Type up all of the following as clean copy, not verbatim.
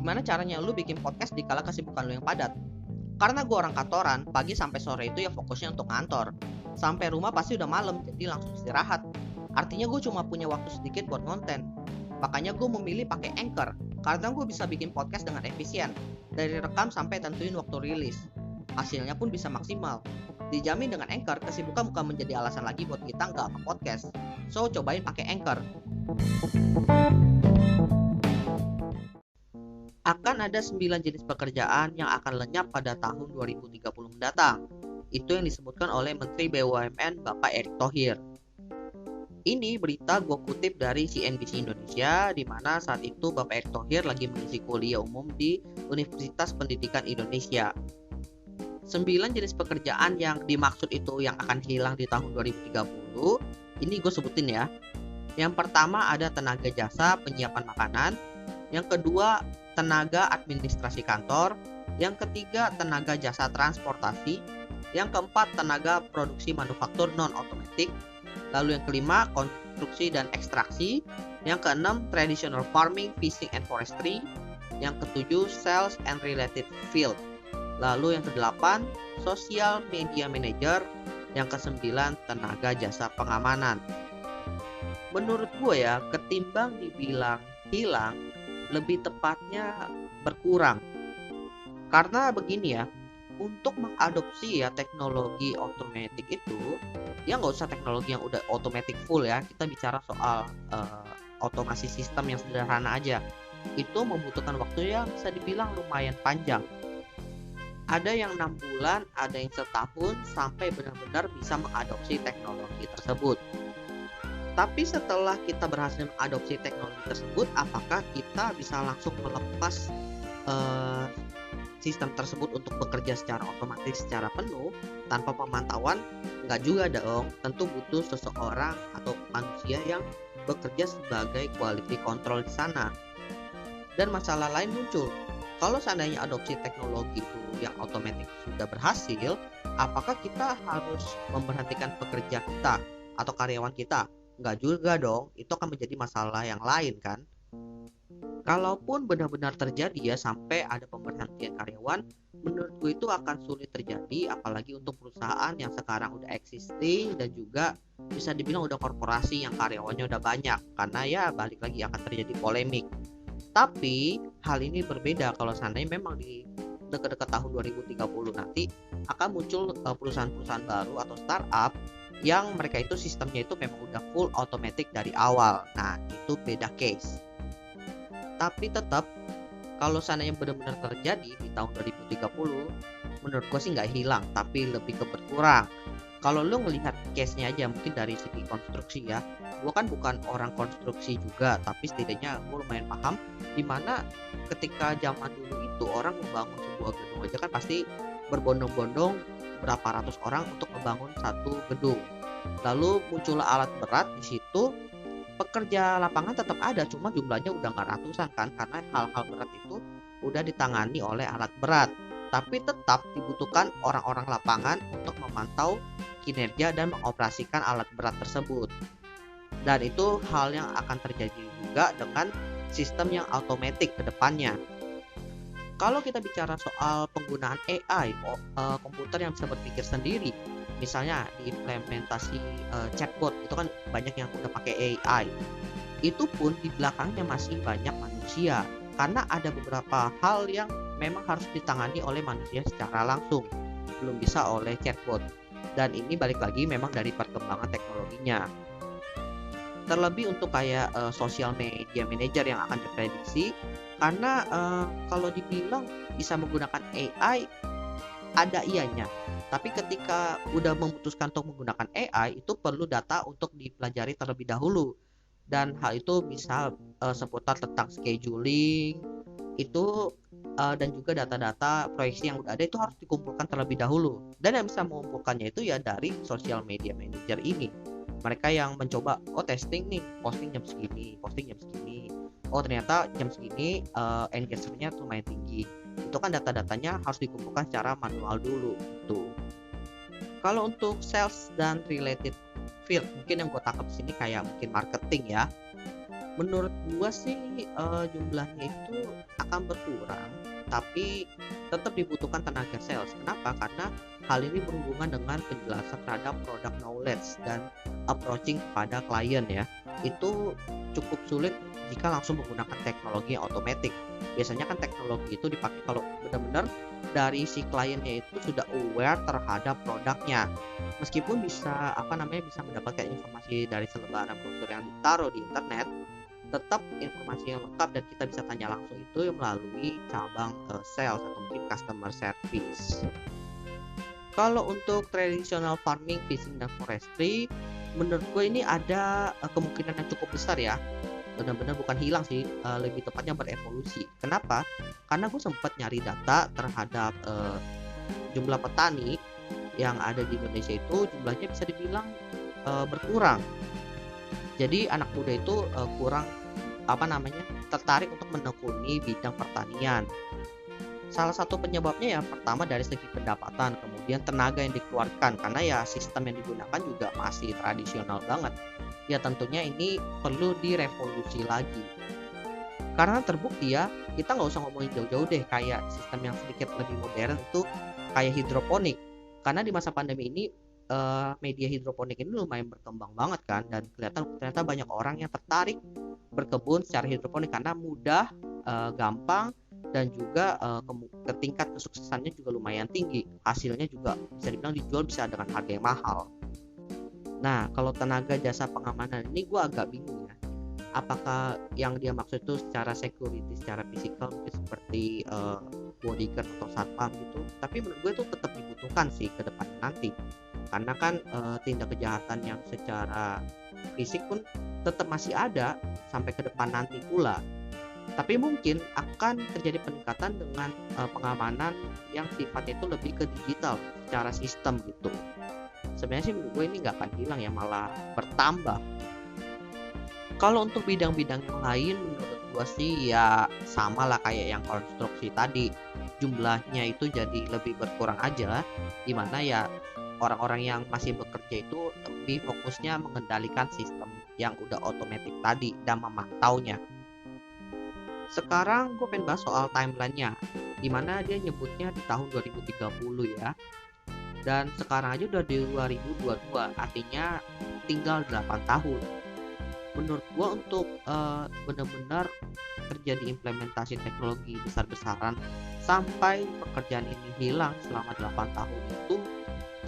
Gimana caranya lu bikin podcast di kala kesibukan lu yang padat? Karena gue orang kantoran, pagi sampai sore itu ya fokusnya untuk kantor. Sampai rumah pasti udah malam, jadi langsung istirahat. Artinya gue cuma punya waktu sedikit buat konten. Makanya gue memilih pakai Anchor, karena gue bisa bikin podcast dengan efisien. Dari rekam sampai tentuin waktu rilis. Hasilnya pun bisa maksimal. Dijamin dengan Anchor, kesibukan bukan menjadi alasan lagi buat kita nggak nge-podcast. So, cobain pakai Anchor. Akan ada 9 jenis pekerjaan yang akan lenyap pada tahun 2030 mendatang. Itu yang disebutkan oleh Menteri BUMN Bapak Erick Thohir. Ini berita gue kutip dari CNBC Indonesia, di mana saat itu Bapak Erick Thohir lagi mengisi kuliah umum di Universitas Pendidikan Indonesia. 9 jenis pekerjaan yang dimaksud itu yang akan hilang di tahun 2030, ini gue sebutin ya. Yang pertama ada tenaga jasa penyiapan makanan. Yang kedua, tenaga administrasi kantor. Yang ketiga, tenaga jasa transportasi. Yang keempat, tenaga produksi manufaktur non-otomatik. Lalu yang kelima, konstruksi dan ekstraksi. Yang keenam, traditional farming, fishing and forestry. Yang ketujuh, sales and related field. Lalu yang kedelapan, social media manager. Yang kesembilan, tenaga jasa pengamanan. Menurut gue ya, ketimbang dibilang hilang, lebih tepatnya berkurang. Karena begini ya, untuk mengadopsi ya teknologi otomatis itu, ya nggak usah teknologi yang udah otomatis full ya, kita bicara soal otomasi sistem yang sederhana aja. Itu membutuhkan waktu yang bisa dibilang lumayan panjang. Ada yang 6 bulan, ada yang setahun, sampai benar-benar bisa mengadopsi teknologi tersebut. Tapi setelah kita berhasil mengadopsi teknologi tersebut, apakah kita bisa langsung melepas sistem tersebut untuk bekerja secara otomatis secara penuh tanpa pemantauan? Enggak juga dong. Tentu butuh seseorang atau manusia yang bekerja sebagai quality control di sana. Dan masalah lain muncul. Kalau seandainya adopsi teknologi itu yang otomatis sudah berhasil, apakah kita harus memberhentikan pekerja kita atau karyawan kita? Nggak juga dong, itu akan menjadi masalah yang lain kan. Kalaupun benar-benar terjadi ya sampai ada pemberhentian karyawan, menurutku itu akan sulit terjadi, apalagi untuk perusahaan yang sekarang udah existing dan juga bisa dibilang udah korporasi yang karyawannya udah banyak, karena ya balik lagi akan terjadi polemik. Tapi hal ini berbeda kalau seandainya memang di dekat-dekat tahun 2030 nanti akan muncul perusahaan-perusahaan baru atau startup yang mereka itu sistemnya itu memang udah full automatic dari awal. Nah, itu beda case. Tapi tetap kalau seandainya benar-benar terjadi di tahun 2030, menurut gue sih nggak hilang, tapi lebih ke berkurang. Kalau lu ngelihat case-nya aja mungkin dari segi konstruksi ya, gue kan bukan orang konstruksi juga, tapi setidaknya gue lumayan paham dimana ketika zaman dulu itu orang membangun sebuah gedung aja kan pasti berbondong-bondong berapa ratus orang untuk membangun satu gedung. Lalu muncullah alat berat di situ, pekerja lapangan tetap ada, cuma jumlahnya udah nggak ratusan kan, karena hal-hal berat itu udah ditangani oleh alat berat. Tapi tetap dibutuhkan orang-orang lapangan untuk memantau kinerja dan mengoperasikan alat berat tersebut. Dan itu hal yang akan terjadi juga dengan sistem yang otomatis ke depannya. Kalau kita bicara soal penggunaan AI, komputer yang bisa berpikir sendiri, misalnya diimplementasi chatbot, itu kan banyak yang udah pakai AI. Itu pun di belakangnya masih banyak manusia, karena ada beberapa hal yang memang harus ditangani oleh manusia secara langsung, belum bisa oleh chatbot. Dan ini balik lagi memang dari perkembangan teknologinya. Terlebih untuk kayak social media manager yang akan diprediksi, karena kalau dibilang bisa menggunakan AI ada ianya, tapi ketika udah memutuskan untuk menggunakan AI itu perlu data untuk dipelajari terlebih dahulu, dan hal itu bisa seputar tentang scheduling itu dan juga data-data proyeksi yang udah ada itu harus dikumpulkan terlebih dahulu, dan yang bisa mengumpulkannya itu ya dari social media manager ini. Mereka yang mencoba, testing nih, posting jam segini, ternyata jam segini engagementnya lumayan tinggi. Itu kan data-datanya harus dikumpulkan secara manual dulu gitu. Kalau untuk sales dan related field, mungkin yang gue tangkap di sini kayak mungkin marketing ya. Menurut gua sih jumlahnya itu akan berkurang, tapi tetap dibutuhkan tenaga sales. Kenapa? Karena hal ini berhubungan dengan penjelasan terhadap product knowledge dan approaching kepada klien ya. Itu cukup sulit jika langsung menggunakan teknologi yang otomatis. Biasanya kan teknologi itu dipakai kalau benar-benar dari si kliennya itu sudah aware terhadap produknya. Meskipun bisa mendapatkan informasi dari selebaran brosur yang ditaruh di internet, tetap informasi yang lengkap dan kita bisa tanya langsung itu melalui cabang sales atau mungkin customer service. Kalau untuk traditional farming, fishing, dan forestry, menurut gue ini ada kemungkinan yang cukup besar ya. Benar-benar bukan hilang sih, lebih tepatnya berevolusi. Kenapa? Karena gue sempat nyari data terhadap jumlah petani yang ada di Indonesia itu jumlahnya bisa dibilang berkurang. Jadi anak muda itu kurang tertarik untuk menekuni bidang pertanian. Salah satu penyebabnya ya pertama dari segi pendapatan, kemudian tenaga yang dikeluarkan karena ya sistem yang digunakan juga masih tradisional banget. Ya tentunya ini perlu direvolusi lagi. Karena terbukti ya, kita nggak usah ngomongin jauh-jauh deh, kayak sistem yang sedikit lebih modern itu kayak hidroponik. Karena di masa pandemi ini media hidroponik ini lumayan berkembang banget kan, dan ternyata banyak orang yang tertarik berkebun secara hidroponik karena mudah, gampang, dan juga tingkat kesuksesannya juga lumayan tinggi. Hasilnya juga bisa dibilang dijual bisa dengan harga yang mahal. Nah, kalau tenaga jasa pengamanan ini gue agak bingung ya. Apakah yang dia maksud itu secara security, secara fisikal mungkin seperti bodyguard atau satpam gitu. Tapi menurut gue itu tetap dibutuhkan sih ke depan nanti. Karena kan tindak kejahatan yang secara fisik pun tetap masih ada sampai ke depan nanti pula. Tapi mungkin akan terjadi peningkatan dengan pengamanan yang sifatnya itu lebih ke digital secara sistem gitu. Sebenarnya sih menurut gue ini nggak akan hilang ya, malah bertambah. Kalau untuk bidang-bidang yang lain menurut gue sih ya sama lah kayak yang konstruksi tadi, jumlahnya itu jadi lebih berkurang aja, dimana ya orang-orang yang masih bekerja itu lebih fokusnya mengendalikan sistem yang udah otomatis tadi dan memantaunya. Sekarang gue pengen bahas soal timelinenya, dimana dia nyebutnya di tahun 2030 ya, dan sekarang aja udah di 2022, artinya tinggal 8 tahun. Menurut gue untuk benar-benar terjadi implementasi teknologi besar-besaran sampai pekerjaan ini hilang selama 8 tahun itu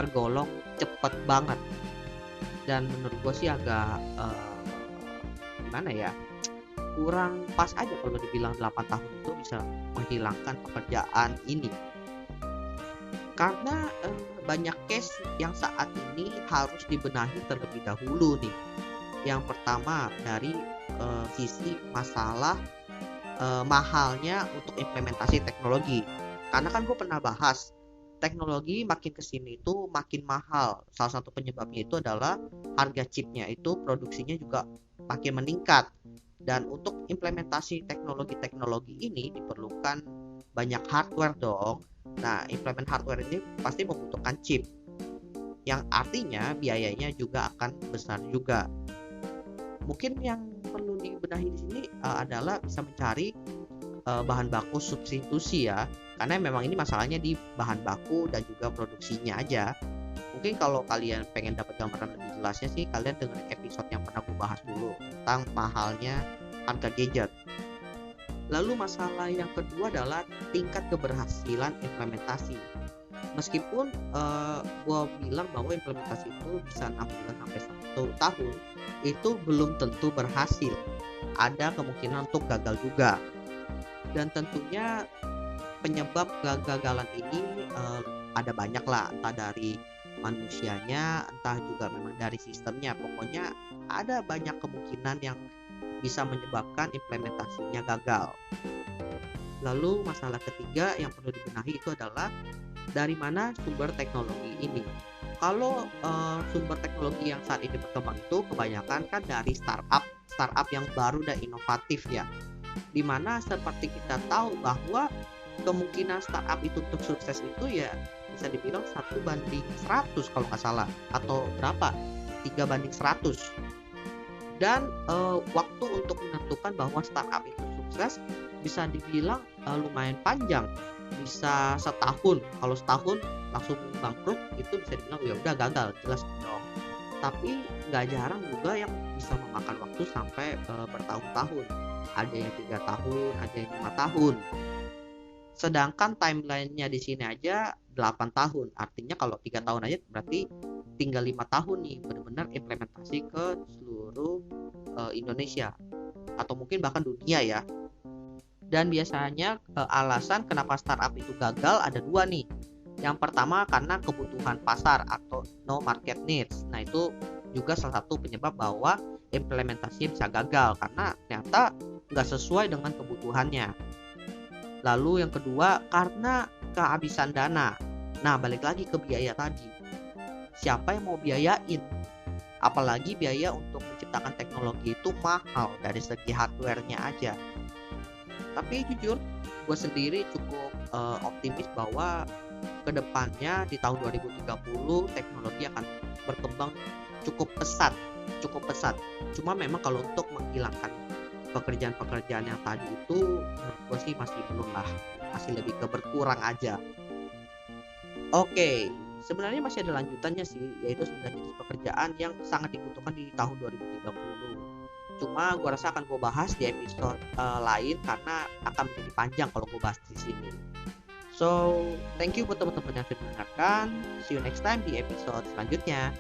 tergolong cepet banget. Dan menurut gue sih agak kurang pas aja kalau dibilang 8 tahun itu bisa menghilangkan pekerjaan ini. Karena banyak case yang saat ini harus dibenahi terlebih dahulu nih. Yang pertama dari sisi masalah mahalnya untuk implementasi teknologi. Karena kan gue pernah bahas teknologi makin kesini itu makin mahal. Salah satu penyebabnya itu adalah harga chipnya itu produksinya juga makin meningkat. Dan untuk implementasi teknologi-teknologi ini diperlukan banyak hardware dong. Nah, implement hardware ini pasti membutuhkan chip, yang artinya biayanya juga akan besar juga. Mungkin yang perlu dibenahi di sini adalah bisa mencari bahan baku substitusi ya, karena memang ini masalahnya di bahan baku dan juga produksinya aja. Mungkin kalau kalian pengen dapat gambaran lebih jelasnya sih, kalian dengerin episode yang pernah gue bahas dulu tentang mahalnya harga gadget. Lalu masalah yang kedua adalah tingkat keberhasilan implementasi. Meskipun gue bilang bahwa implementasi itu bisa 6 bulan sampai 1 tahun, itu belum tentu berhasil. Ada kemungkinan untuk gagal juga. Dan tentunya penyebab kegagalan ini ada banyak lah, entah dari manusianya, entah juga memang dari sistemnya. Pokoknya ada banyak kemungkinan yang bisa menyebabkan implementasinya gagal. Lalu masalah ketiga yang perlu dibenahi itu adalah dari mana sumber teknologi ini. Kalau sumber teknologi yang saat ini berkembang itu kebanyakan kan dari startup yang baru dan inovatif ya. Dimana seperti kita tahu bahwa kemungkinan startup itu untuk sukses itu ya bisa dibilang 1:100 kalau nggak salah, atau berapa 3:100. Dan waktu untuk menentukan bahwa startup itu sukses bisa dibilang lumayan panjang, bisa setahun. Kalau setahun langsung bangkrut itu bisa dibilang ya udah gagal, jelas dong. Tapi nggak jarang juga yang bisa memakan waktu sampai bertahun-tahun. Ada yang 3 tahun, ada yang 5 tahun. Sedangkan timelinenya di sini aja 8 tahun. Artinya kalau 3 tahun aja berarti tinggal 5 tahun nih benar-benar implementasi ke seluruh Indonesia atau mungkin bahkan dunia ya. Dan biasanya alasan kenapa startup itu gagal ada dua nih. Yang pertama karena kebutuhan pasar atau no market needs. Nah itu juga salah satu penyebab bahwa implementasinya bisa gagal karena ternyata nggak sesuai dengan kebutuhannya. Lalu yang kedua karena kehabisan dana. Nah balik lagi ke biaya tadi. Siapa yang mau biayain? Apalagi biaya untuk menciptakan teknologi itu mahal dari segi hardware-nya aja. Tapi jujur, gue sendiri cukup optimis bahwa kedepannya di tahun 2030 teknologi akan berkembang cukup pesat. Cuma memang kalau untuk menghilangkan pekerjaan-pekerjaan yang tadi itu menurut gue sih masih belum lah, masih lebih ke berkurang aja. Oke, sebenarnya masih ada lanjutannya sih, yaitu 9 jenis pekerjaan yang sangat dibutuhkan di tahun 2030. Cuma gue rasa akan gue bahas di episode lain karena akan menjadi panjang kalau gue bahas di sini. So, thank you buat teman-teman yang sudah mendengarkan. See you next time di episode selanjutnya.